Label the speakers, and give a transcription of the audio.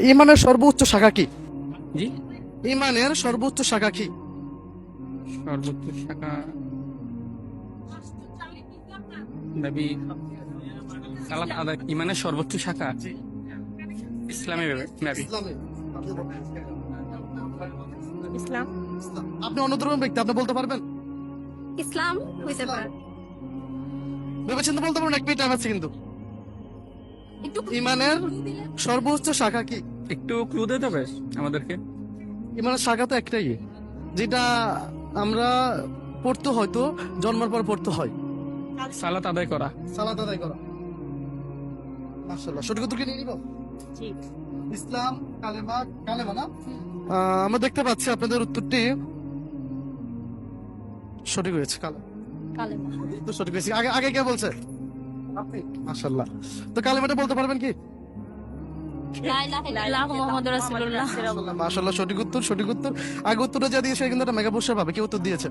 Speaker 1: ইমানের সর্বোচ্চ শাখা কি?
Speaker 2: জি,
Speaker 1: ইমানের সর্বোচ্চ শাখা কি?
Speaker 2: সর্বোচ্চ শাখা নবী সালাত আদায়। ইমানের সর্বোচ্চ শাখা ইসলামী নবী।
Speaker 3: ইসলাম।
Speaker 1: আপনি অন্য ধর্মের ব্যক্তি, আপনি বলতে পারবেন?
Speaker 3: ইসলাম হইতে পারে।
Speaker 1: ভেবেচিন্তে বলতে পারবেন, 1 মিনিট টাইম আছে কিন্তু।
Speaker 3: একটু
Speaker 1: ইমানের সর্বোচ্চ শাখা কি?
Speaker 2: একটু ক্লু দিতে হবে আমাদেরকে।
Speaker 1: ইমানের শাখা তো একটাই, যেটা আমরা পড়তে হয়তো জন্মের পর পড়তে হয়।
Speaker 2: সালাত আদায় করা।
Speaker 1: সালাত আদায় করা। মাশাআল্লাহ, সঠিক উত্তর কি নিয়ে নিব?
Speaker 3: জি।
Speaker 1: ইসলাম, কালেমা। কালেমা না? আমরা দেখতে পাচ্ছি আপনাদের উত্তরটি সঠিক হয়েছে।
Speaker 3: কালেমা।
Speaker 1: তো সঠিক হয়েছে। আগে আগে কে বলছে? আপনি। মাশাআল্লাহ। তো কালেমাটা বলতে পারবেন কি?
Speaker 3: লা ইলাহা ইল্লাল্লাহ মুহাম্মাদুর রাসূলুল্লাহ।
Speaker 1: মাশাআল্লাহ, সঠিক উত্তর, সঠিক উত্তর। আগে উত্তরটা যা দিয়েছে কিন্তু একটা মেগা পুরস্কার পাবে। কি উত্তর দিয়েছে?